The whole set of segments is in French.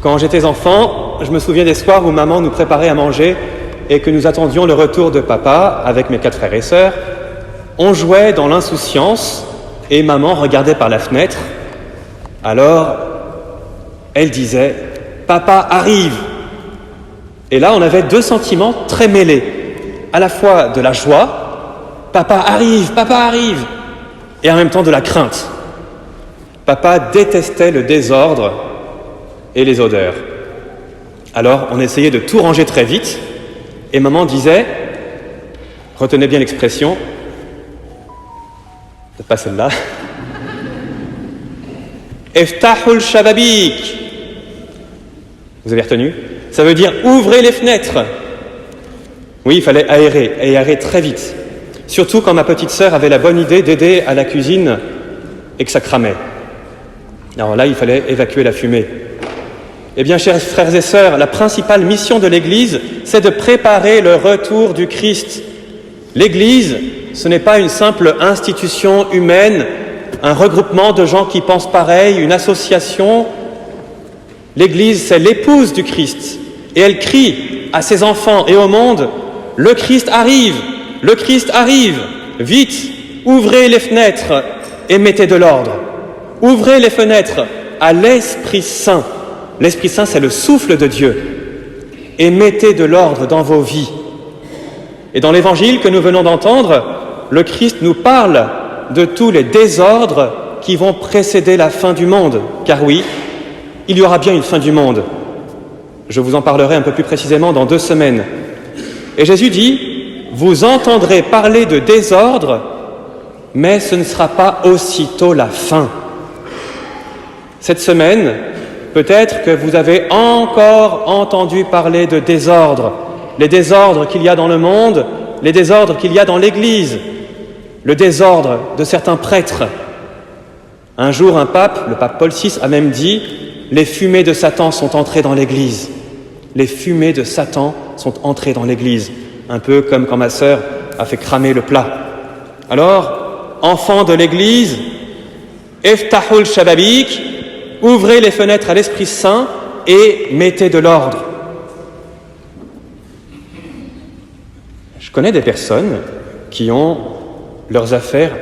Quand j'étais enfant, je me souviens des soirs où maman nous préparait à manger et que nous attendions le retour de papa avec mes 4 frères et sœurs. On jouait dans l'insouciance et maman regardait par la fenêtre. Alors, elle disait « Papa arrive !» Et là, on avait 2 sentiments très mêlés. À la fois de la joie, « Papa arrive ! Papa arrive !» et en même temps de la crainte. Papa détestait le désordre et les odeurs. Alors, on essayait de tout ranger très vite et maman disait, retenez bien l'expression, peut-être pas celle-là, « Eftahul shababik » Vous avez retenu ? Ça veut dire « ouvrez les fenêtres ». Oui, il fallait aérer très vite. Surtout quand ma petite sœur avait la bonne idée d'aider à la cuisine et que ça cramait. Alors là, il fallait évacuer la fumée. Eh bien, chers frères et sœurs, la principale mission de l'Église, c'est de préparer le retour du Christ. L'Église, ce n'est pas une simple institution humaine, un regroupement de gens qui pensent pareil, une association. L'Église, c'est l'épouse du Christ. Et elle crie à ses enfants et au monde, « Le Christ arrive ! Le Christ arrive ! Vite, ouvrez les fenêtres et mettez de l'ordre. Ouvrez les fenêtres à l'Esprit Saint. » L'Esprit Saint, c'est le souffle de Dieu. Et mettez de l'ordre dans vos vies. Et dans l'Évangile que nous venons d'entendre, le Christ nous parle de tous les désordres qui vont précéder la fin du monde. Car oui, il y aura bien une fin du monde. Je vous en parlerai un peu plus précisément dans 2 semaines. Et Jésus dit, vous entendrez parler de désordre, mais ce ne sera pas aussitôt la fin. Cette semaine, peut-être que vous avez encore entendu parler de désordre, les désordres qu'il y a dans le monde, les désordres qu'il y a dans l'Église, le désordre de certains prêtres. Un jour, un pape, le pape Paul VI, a même dit « Les fumées de Satan sont entrées dans l'Église. » Les fumées de Satan sont entrées dans l'Église, un peu comme quand ma sœur a fait cramer le plat. Alors, enfants de l'Église, « Eftahul shababik » ouvrez les fenêtres à l'Esprit Saint et mettez de l'ordre. Je connais des personnes qui ont leurs affaires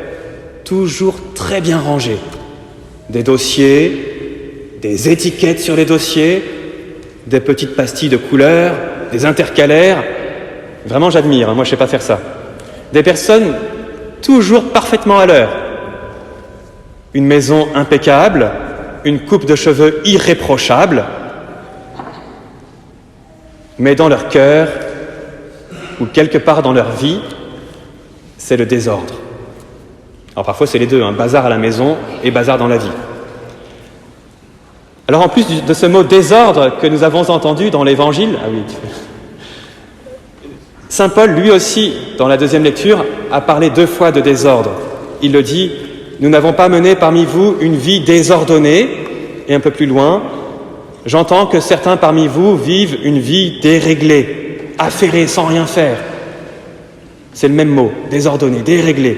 toujours très bien rangées. Des dossiers, des étiquettes sur les dossiers, des petites pastilles de couleur, des intercalaires. Vraiment, j'admire, moi je ne sais pas faire ça. Des personnes toujours parfaitement à l'heure. Une maison impeccable, une coupe de cheveux irréprochable, mais dans leur cœur, ou quelque part dans leur vie, c'est le désordre. Alors parfois c'est les deux, bazar à la maison et bazar dans la vie. Alors en plus de ce mot désordre que nous avons entendu dans l'Évangile, Saint Paul, lui aussi, dans la 2e lecture, a parlé 2 fois de désordre. Il le dit, « Nous n'avons pas mené parmi vous une vie désordonnée » et un peu plus loin, « J'entends que certains parmi vous vivent une vie déréglée, affairée, sans rien faire. » C'est le même mot, désordonné, déréglé.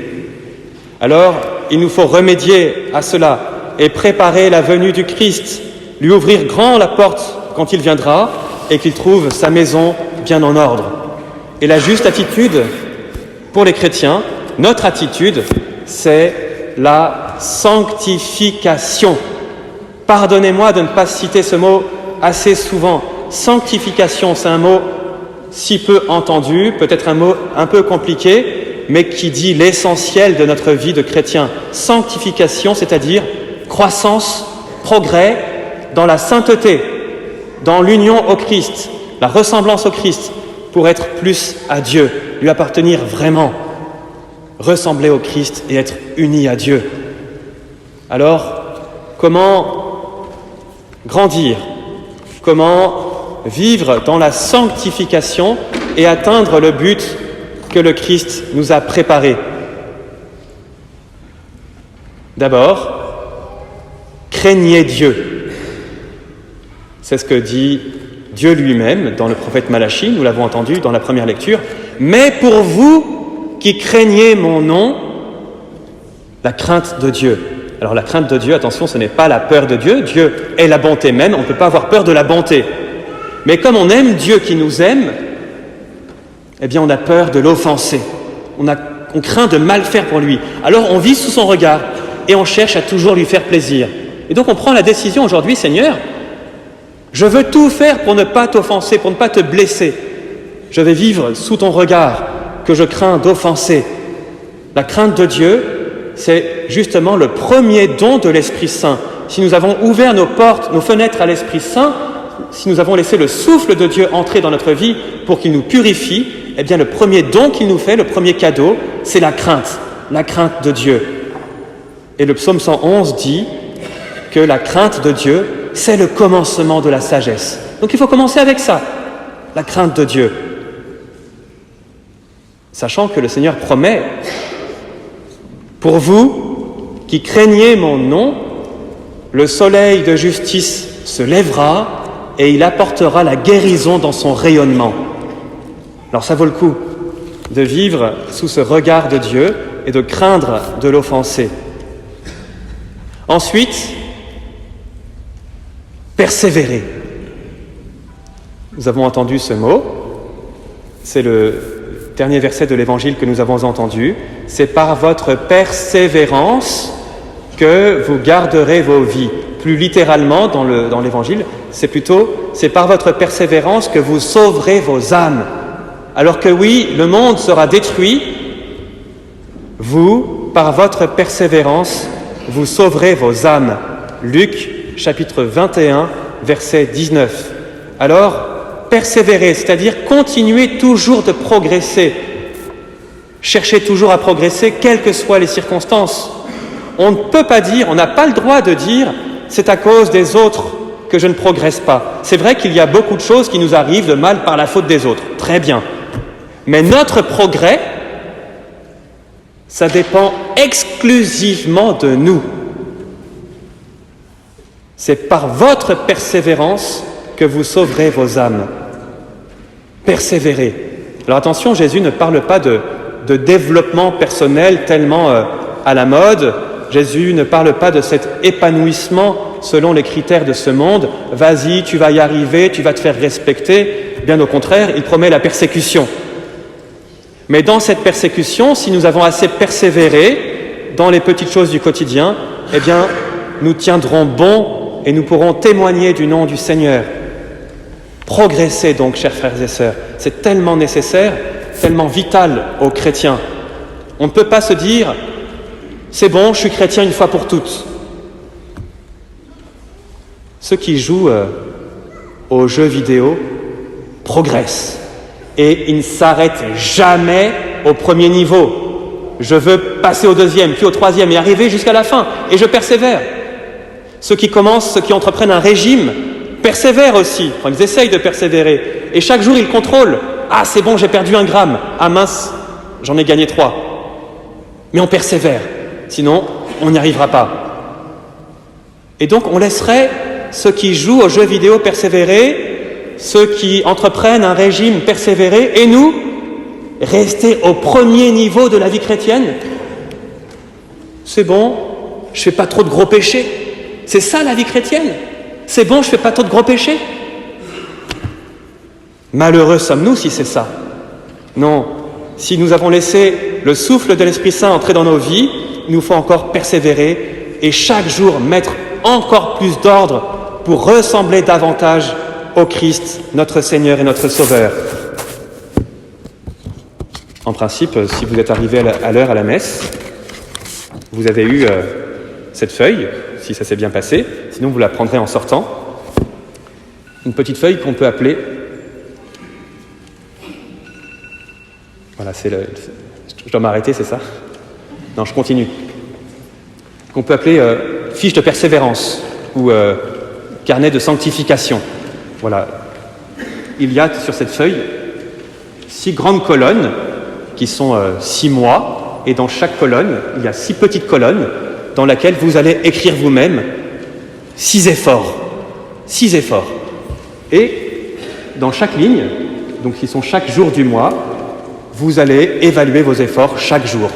Alors, il nous faut remédier à cela et préparer la venue du Christ, lui ouvrir grand la porte quand il viendra et qu'il trouve sa maison bien en ordre. Et la juste attitude pour les chrétiens, notre attitude, c'est la sanctification. Pardonnez-moi de ne pas citer ce mot assez souvent. Sanctification, c'est un mot si peu entendu, peut-être un mot un peu compliqué, mais qui dit l'essentiel de notre vie de chrétien. Sanctification, c'est-à-dire croissance, progrès dans la sainteté, dans l'union au Christ, la ressemblance au Christ, pour être plus à Dieu, lui appartenir vraiment, ressembler au Christ et être unis à Dieu. Alors, comment grandir? Comment vivre dans la sanctification et atteindre le but que le Christ nous a préparé? D'abord, craignez Dieu. C'est ce que dit Dieu lui-même dans le prophète Malachie, nous l'avons entendu dans la première lecture. Mais pour vous qui craignez mon nom, la crainte de Dieu. Alors la crainte de Dieu, attention, ce n'est pas la peur de Dieu. Dieu est la bonté même, on ne peut pas avoir peur de la bonté. Mais comme on aime Dieu qui nous aime, eh bien on a peur de l'offenser. On craint de mal faire pour lui. Alors on vit sous son regard et on cherche à toujours lui faire plaisir. Et donc on prend la décision aujourd'hui, Seigneur, je veux tout faire pour ne pas t'offenser, pour ne pas te blesser. Je vais vivre sous ton regard que je crains d'offenser. La crainte de Dieu, c'est justement le premier don de l'Esprit Saint. Si nous avons ouvert nos portes, nos fenêtres à l'Esprit Saint, si nous avons laissé le souffle de Dieu entrer dans notre vie pour qu'il nous purifie, eh bien le premier don qu'il nous fait, le premier cadeau, c'est la crainte de Dieu. Et le psaume 111 dit que la crainte de Dieu, c'est le commencement de la sagesse. Donc il faut commencer avec ça, la crainte de Dieu. Sachant que le Seigneur promet, pour vous qui craignez mon nom, le soleil de justice se lèvera et il apportera la guérison dans son rayonnement. Alors ça vaut le coup de vivre sous ce regard de Dieu et de craindre de l'offenser. Ensuite, persévérer. Nous avons entendu ce mot, c'est le dernier verset de l'Évangile que nous avons entendu. C'est par votre persévérance que vous garderez vos vies. Plus littéralement dans l'Évangile, c'est par votre persévérance que vous sauverez vos âmes. Alors que oui, le monde sera détruit, vous, par votre persévérance, vous sauverez vos âmes. Luc, chapitre 21, verset 19. Alors, persévérer, c'est-à-dire continuer toujours de progresser. Cherchez toujours à progresser, quelles que soient les circonstances. On ne peut pas dire, on n'a pas le droit de dire « c'est à cause des autres que je ne progresse pas ». C'est vrai qu'il y a beaucoup de choses qui nous arrivent de mal par la faute des autres. Très bien. Mais notre progrès, ça dépend exclusivement de nous. C'est par votre persévérance que vous sauverez vos âmes. Persévérez. Alors attention, Jésus ne parle pas de développement personnel tellement à la mode. Jésus ne parle pas de cet épanouissement selon les critères de ce monde. Vas-y, tu vas y arriver, tu vas te faire respecter. Bien au contraire, il promet la persécution. Mais dans cette persécution, si nous avons assez persévéré dans les petites choses du quotidien, eh bien, nous tiendrons bon et nous pourrons témoigner du nom du Seigneur. Progressez donc, chers frères et sœurs. C'est tellement nécessaire, tellement vital aux chrétiens. On ne peut pas se dire « c'est bon, je suis chrétien une fois pour toutes ». Ceux qui jouent aux jeux vidéo progressent. Et ils ne s'arrêtent jamais au premier niveau. Je veux passer au deuxième, puis au troisième et arriver jusqu'à la fin. Et je persévère. Ceux qui entreprennent un régime, persévèrent aussi. Enfin, ils essayent de persévérer. Et chaque jour, ils contrôlent. Ah, c'est bon, j'ai perdu 1 gramme. Ah mince, j'en ai gagné 3. Mais on persévère. Sinon, on n'y arrivera pas. Et donc, on laisserait ceux qui jouent aux jeux vidéo persévérer, ceux qui entreprennent un régime persévérer, et nous, rester au premier niveau de la vie chrétienne. C'est bon, je fais pas trop de gros péchés. C'est ça la vie chrétienne. C'est bon, je fais pas trop de gros péchés. Malheureux sommes-nous si c'est ça. Non, si nous avons laissé le souffle de l'Esprit Saint entrer dans nos vies, il nous faut encore persévérer et chaque jour mettre encore plus d'ordre pour ressembler davantage au Christ, notre Seigneur et notre Sauveur. En principe, si vous êtes arrivé à l'heure à la messe, vous avez eu cette feuille, si ça s'est bien passé, sinon vous la prendrez en sortant. Une petite feuille qu'on peut appeler... Voilà, je dois m'arrêter, c'est ça? Non, je continue. Qu'on peut appeler fiche de persévérance ou carnet de sanctification. Voilà. Il y a sur cette feuille 6 grandes colonnes qui sont 6 mois, et dans chaque colonne, il y a 6 petites colonnes dans lesquelles vous allez écrire vous-même 6 efforts. 6 efforts. Et dans chaque ligne, donc qui sont chaque jour du mois, vous allez évaluer vos efforts chaque jour.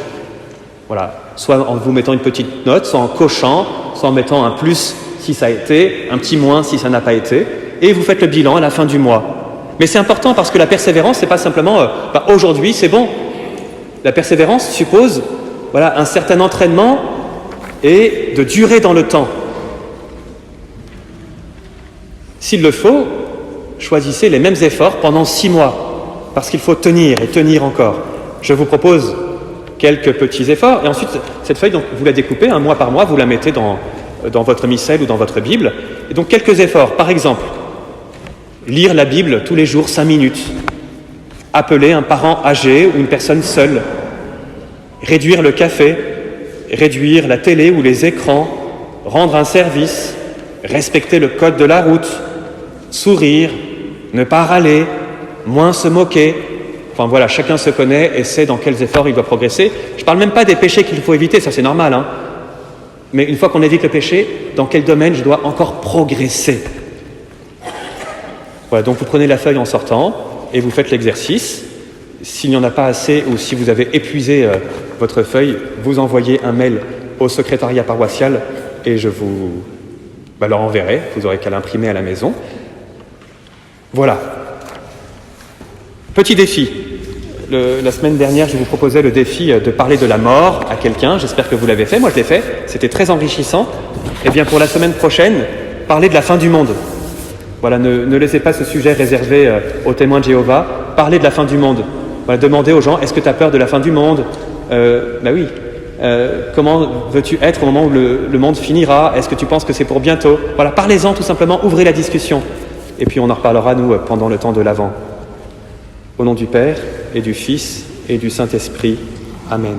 Voilà. soit en vous mettant une petite note, soit en cochant, soit en mettant un plus si ça a été, un petit moins si ça n'a pas été, et vous faites le bilan à la fin du mois. Mais c'est important parce que la persévérance, c'est pas simplement aujourd'hui c'est bon. La persévérance suppose un certain entraînement et de durer dans le temps. S'il le faut, choisissez les mêmes efforts pendant 6 mois, parce qu'il faut tenir et tenir encore. Je vous propose quelques petits efforts, et ensuite, cette feuille, donc, vous la découpez, mois par mois, vous la mettez dans votre missel ou dans votre Bible. Et donc, quelques efforts. Par exemple, lire la Bible tous les jours 5 minutes. Appeler un parent âgé ou une personne seule. Réduire le café. Réduire la télé ou les écrans. Rendre un service. Respecter le code de la route. Sourire. Ne pas râler. Moins se moquer. Enfin voilà, chacun se connaît et sait dans quels efforts il doit progresser. Je ne parle même pas des péchés qu'il faut éviter, ça c'est normal. Mais une fois qu'on évite le péché, dans quel domaine je dois encore progresser? Voilà, donc vous prenez la feuille en sortant et vous faites l'exercice. S'il n'y en a pas assez ou si vous avez épuisé votre feuille, vous envoyez un mail au secrétariat paroissial et je vous leur enverrai. Vous aurez qu'à l'imprimer à la maison. Voilà. Petit défi. La semaine dernière, je vous proposais le défi de parler de la mort à quelqu'un. J'espère que vous l'avez fait. Moi, je l'ai fait. C'était très enrichissant. Eh bien, pour la semaine prochaine, parlez de la fin du monde. Voilà, ne laissez pas ce sujet réservé aux témoins de Jéhovah. Parlez de la fin du monde. Voilà, demandez aux gens, est-ce que tu as peur de la fin du monde? Oui. Comment veux-tu être au moment où le monde finira? Est-ce que tu penses que c'est pour bientôt? Voilà, parlez-en tout simplement. Ouvrez la discussion. Et puis, on en reparlera, nous, pendant le temps de l'Avent. Au nom du Père, et du Fils, et du Saint-Esprit. Amen.